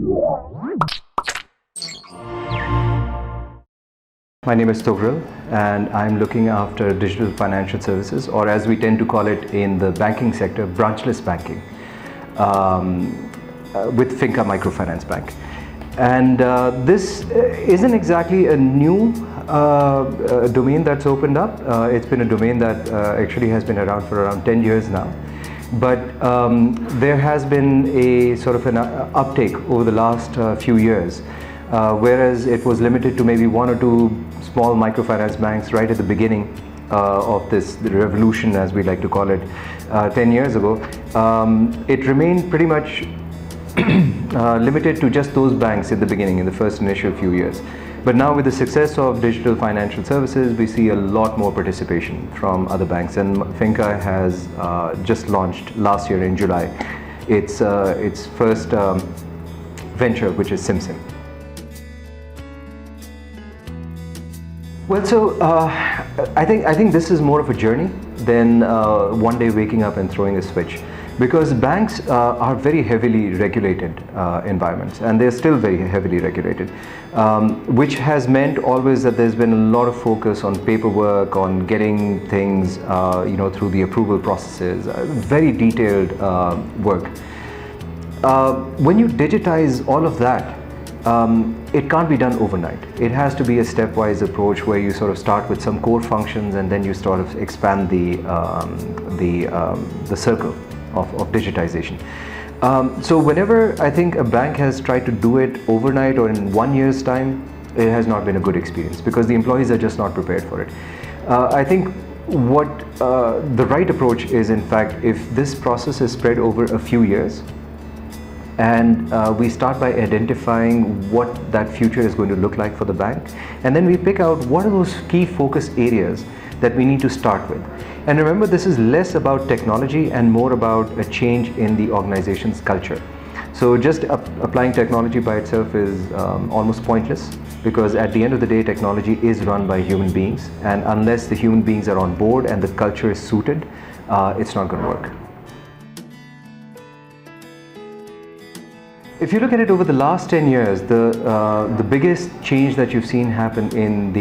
My name is Tughral, and I'm looking after digital financial services, or as we tend to call it in the banking sector, branchless banking, with FINCA Microfinance Bank. And this isn't exactly a new domain that's opened up. It's been a domain that actually has been around for around 10 years now. But there has been a sort of an uptake over the last few years, whereas it was limited to maybe one or two small microfinance banks right at the beginning of this revolution, as we like to call it, 10 years ago. It remained pretty much limited to just those banks in the beginning, in the first initial few years. But now with the success of digital financial services, we see a lot more participation from other banks, and FINCA has just launched last year in July its first venture, which is SimSim. Well, so I think this is more of a journey than one day waking up and throwing a switch, because banks are very heavily regulated environments, and they're still very heavily regulated, which has meant always that there's been a lot of focus on paperwork, on getting things through the approval processes, very detailed work. When you digitize all of that, it can't be done overnight. It has to be a stepwise approach where you sort of start with some core functions and then you sort of expand the circle of digitization. So whenever I think a bank has tried to do it overnight or in 1 year's time, it has not been a good experience because the employees are just not prepared for it. I think what the right approach is, in fact, if this process is spread over a few years, and we start by identifying what that future is going to look like for the bank, and then we pick out what are those key focus areas that we need to start with. And remember, this is less about technology and more about a change in the organization's culture. So just applying technology by itself is almost pointless, because at the end of the day, technology is run by human beings, and unless the human beings are on board and the culture is suited, it's not going to work. If you look at it over the last 10 years, the biggest change that you've seen happen in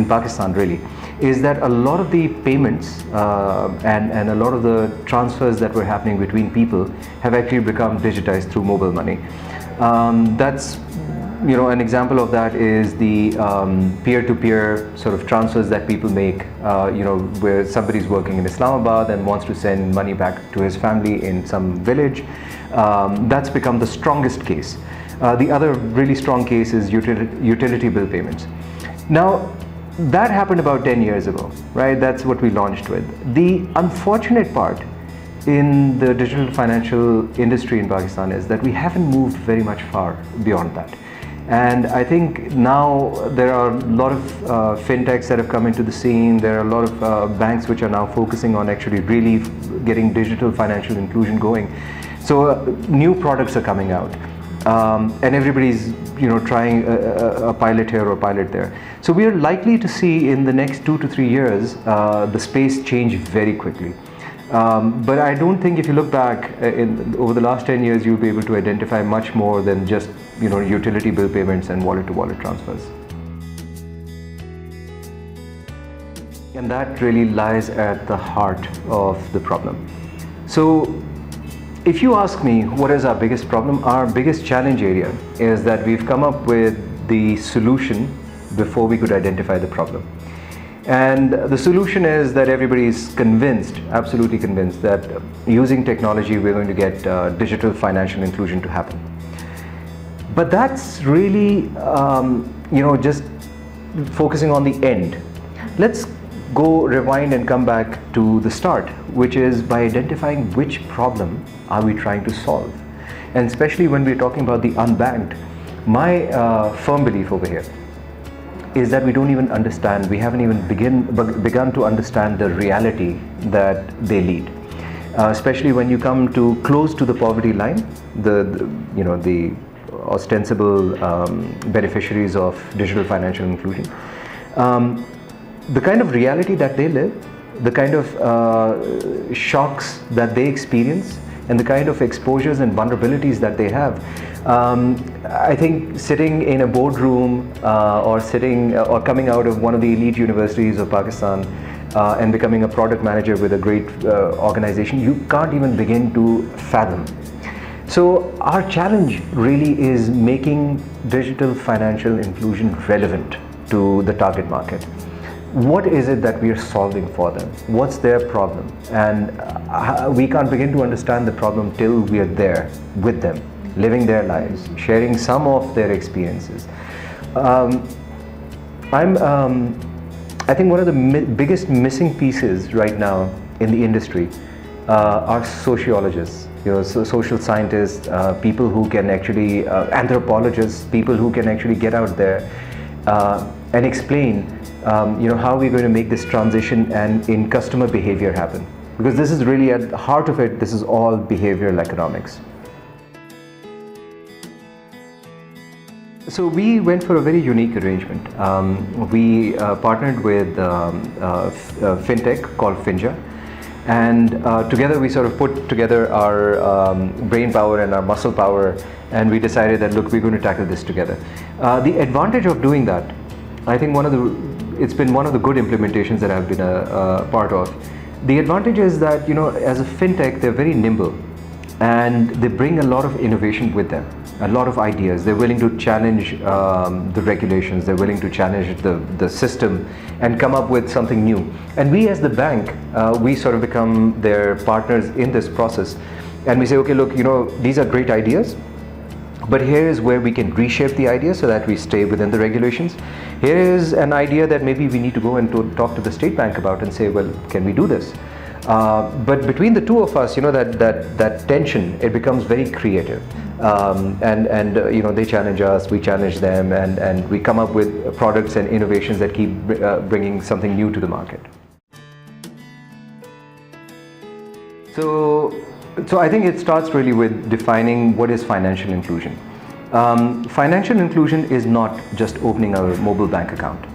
Pakistan really is that a lot of the payments and a lot of the transfers that were happening between people have actually become digitized through mobile money. That's an example of that is the peer-to-peer sort of transfers that people make, where somebody's working in Islamabad and wants to send money back to his family in some village. That's become the strongest case. The other really strong case is utility bill payments. Now, that happened about 10 years ago, right? That's what we launched with. The unfortunate part in the digital financial industry in Pakistan is that we haven't moved very much far beyond that. And I think now there are a lot of FinTechs that have come into the scene. There are a lot of banks which are now focusing on actually really getting digital financial inclusion going. So new products are coming out, and everybody's trying a pilot here or pilot there. So we are likely to see in the next 2 to 3 years the space change very quickly. But I don't think if you look back over the last 10 years, you'll be able to identify much more than just utility bill payments and wallet-to-wallet transfers. And that really lies at the heart of the problem. So if you ask me what is our biggest problem, our biggest challenge area is that we've come up with the solution before we could identify the problem. And the solution is that everybody is convinced, absolutely convinced, that using technology we're going to get digital financial inclusion to happen. But that's really, just focusing on the end. Let's go rewind and come back to the start, which is by identifying which problem are we trying to solve. And especially when we're talking about the unbanked, my firm belief over here is that we don't even understand, we haven't even begun to understand the reality that they lead. Especially when you come to close to the poverty line, the ostensible beneficiaries of digital financial inclusion. The kind of reality that they live, the kind of shocks that they experience and the kind of exposures and vulnerabilities that they have. I think sitting in a boardroom or coming out of one of the elite universities of Pakistan and becoming a product manager with a great organization, you can't even begin to fathom. So our challenge really is making digital financial inclusion relevant to the target market. What is it that we are solving for them? What's their problem? And we can't begin to understand the problem till we are there with them, living their lives, sharing some of their experiences. I think one of the biggest missing pieces right now in the industry are sociologists, social scientists, people who can actually, anthropologists, people who can actually get out there and explain how we're going to make this transition and in customer behavior happen. Because this is really at the heart of it, this is all behavioral economics. So we went for a very unique arrangement. We partnered with FinTech called Finja, and together we sort of put together our brain power and our muscle power, and we decided that, look, we're going to tackle this together. The advantage of doing that, I think it's been one of the good implementations that I've been a part of. The advantage is that, as a FinTech, they're very nimble and they bring a lot of innovation with them, a lot of ideas. They're willing to challenge the regulations, they're willing to challenge the system and come up with something new. And we as the bank, we sort of become their partners in this process. And we say, okay, look, these are great ideas, but here is where we can reshape the idea so that we stay within the regulations. Here is an idea that maybe we need to go and talk to the state bank about and say, well, can we do this? But between the two of us, that tension, it becomes very creative. They challenge us, we challenge them, and we come up with products and innovations that keep bringing something new to the market. So I think it starts really with defining what is financial inclusion. Financial inclusion is not just opening a mobile bank account.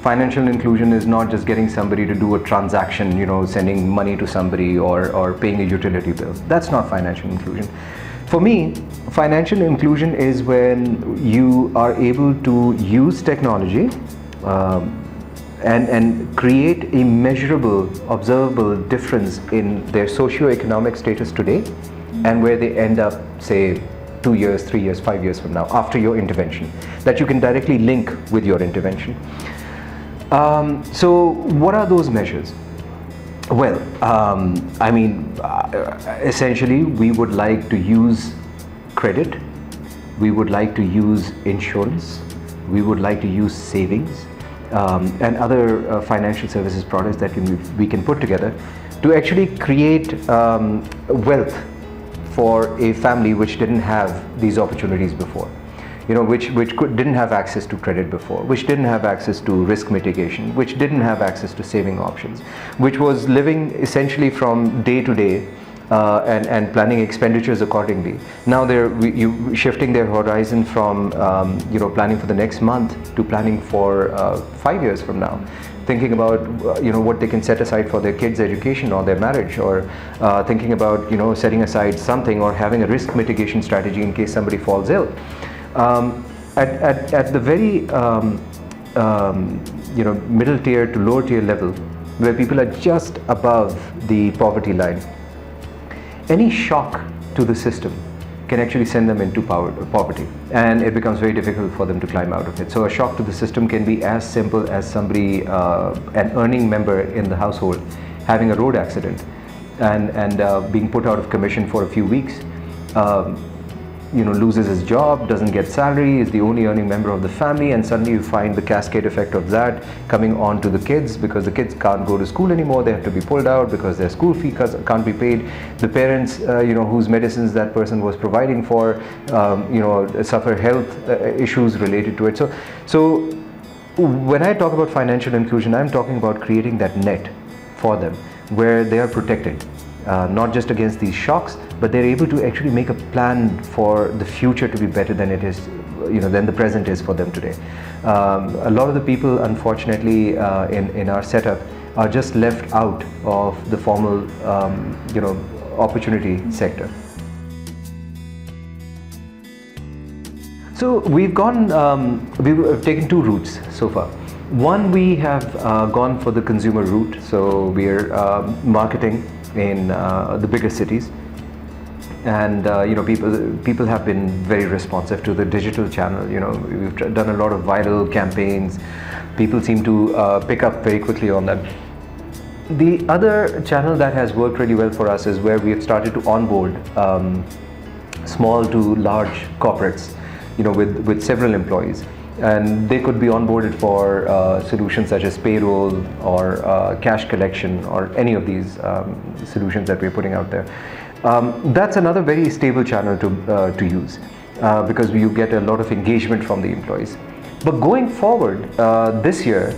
Financial inclusion is not just getting somebody to do a transaction, sending money to somebody or paying a utility bill. That's not financial inclusion. For me, financial inclusion is when you are able to use technology and create a measurable, observable difference in their socio-economic status today and where they end up, say, 2 years, 3 years, 5 years from now, after your intervention, that you can directly link with your intervention. So what are those measures? Well, essentially we would like to use credit, we would like to use insurance, we would like to use savings and other financial services products that we can put together to actually create wealth for a family which didn't have these opportunities before. Which didn't have access to credit before, which didn't have access to risk mitigation, which didn't have access to saving options, which was living essentially from day to day and planning expenditures accordingly. Now they're shifting their horizon from planning for the next month to planning for 5 years from now, thinking about what they can set aside for their kids' education or their marriage, or thinking about setting aside something or having a risk mitigation strategy in case somebody falls ill. At the very middle tier to lower tier level, where people are just above the poverty line, any shock to the system can actually send them into poverty, and it becomes very difficult for them to climb out of it. So a shock to the system can be as simple as somebody, an earning member in the household, having a road accident and being put out of commission for a few weeks. Loses his job, doesn't get salary, is the only earning member of the family, and suddenly you find the cascade effect of that coming on to the kids, because the kids can't go to school anymore, they have to be pulled out because their school fee can't be paid. The parents, whose medicines that person was providing for, suffer health issues related to it. So when I talk about financial inclusion, I'm talking about creating that net for them where they are protected. Not just against these shocks, but they're able to actually make a plan for the future to be better than it is, than the present is for them today. A lot of the people, unfortunately, in our setup are just left out of the formal, opportunity sector. So we've taken two routes so far. One, we have gone for the consumer route. So we're marketing in the bigger cities, and people have been very responsive to the digital channel. We've done a lot of viral campaigns. People seem to pick up very quickly on them. The other channel that has worked really well for us is where we have started to onboard small to large corporates, with several employees, and they could be onboarded for solutions such as payroll or cash collection or any of these solutions that we're putting out there. That's another very stable channel to use because you get a lot of engagement from the employees. But going forward, this year,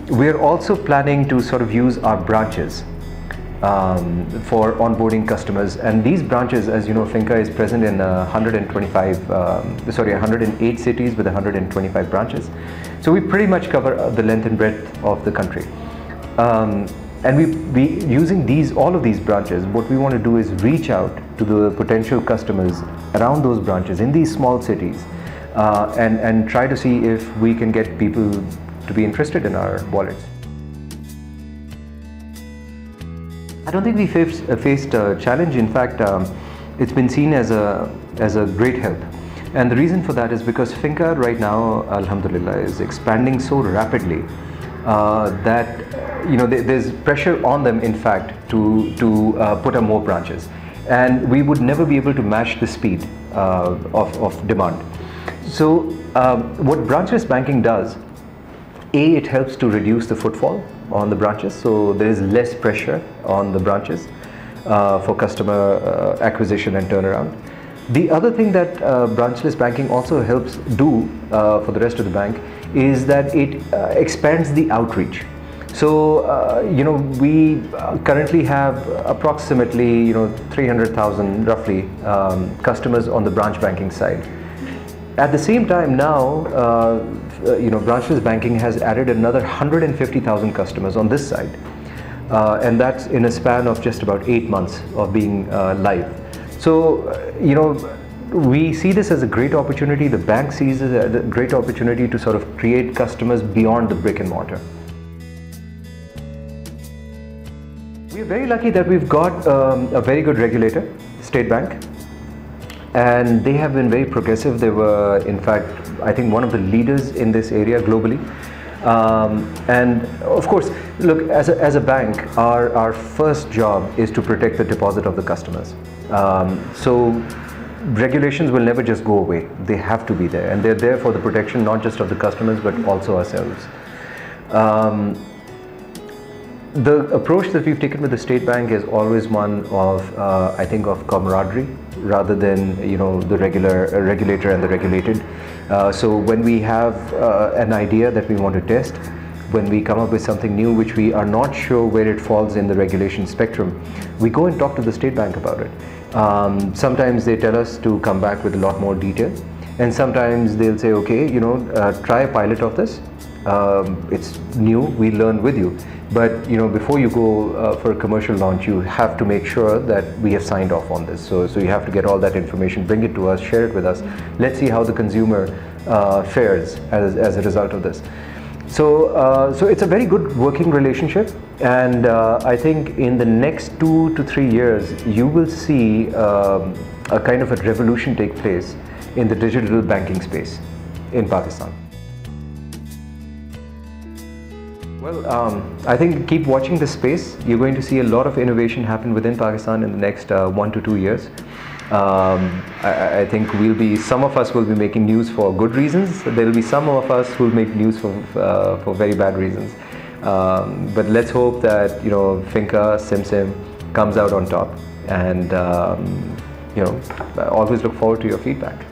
we're also planning to sort of use our branches for onboarding customers. And these branches, as you know, FINCA is present in 108 cities with 125 branches. So we pretty much cover the length and breadth of the country. And we using all of these branches, what we want to do is reach out to the potential customers around those branches in these small cities and try to see if we can get people to be interested in our wallets. I don't think we faced a challenge. In fact, it's been seen as a great help. And the reason for that is because FINCA right now, alhamdulillah, is expanding so rapidly that there's pressure on them, in fact, to put up more branches. And we would never be able to match the speed of demand. So what branchless banking does, it helps to reduce the footfall on the branches, so there is less pressure on the branches for customer acquisition and turnaround. The other thing that branchless banking also helps do for the rest of the bank is that it expands the outreach. So we currently have approximately 300,000 roughly customers on the branch banking side. At the same time now, branchless banking has added another 150,000 customers on this side, and that's in a span of just about 8 months of being live. So we see this as a great opportunity. The bank sees it as a great opportunity to sort of create customers beyond the brick and mortar. We are very lucky that we've got a very good regulator, State Bank. And they have been very progressive. They were, in fact, I think one of the leaders in this area globally. And of course, look, as a bank, our first job is to protect the deposit of the customers. So regulations will never just go away. They have to be there, and they're there for the protection not just of the customers but also ourselves. The approach that we've taken with the State Bank is always one of, I think, of camaraderie rather than the regulator and the regulated. So when we have an idea that we want to test, when we come up with something new which we are not sure where it falls in the regulation spectrum, we go and talk to the State Bank about it. Sometimes they tell us to come back with a lot more detail, and sometimes they'll say, okay, try a pilot of this. It's new, we learn with you. But before you go for a commercial launch, you have to make sure that we have signed off on this. So you have to get all that information, bring it to us, share it with us. Let's see how the consumer fares as a result of this. So it's a very good working relationship, and I think in the next 2 to 3 years, you will see a kind of a revolution take place in the digital banking space in Pakistan. Well, I think keep watching this space. You're going to see a lot of innovation happen within Pakistan in the next 1 to 2 years. I think some of us will be making news for good reasons. There will be some of us who will make news for very bad reasons. But let's hope that FINCA, SimSim comes out on top, and always look forward to your feedback.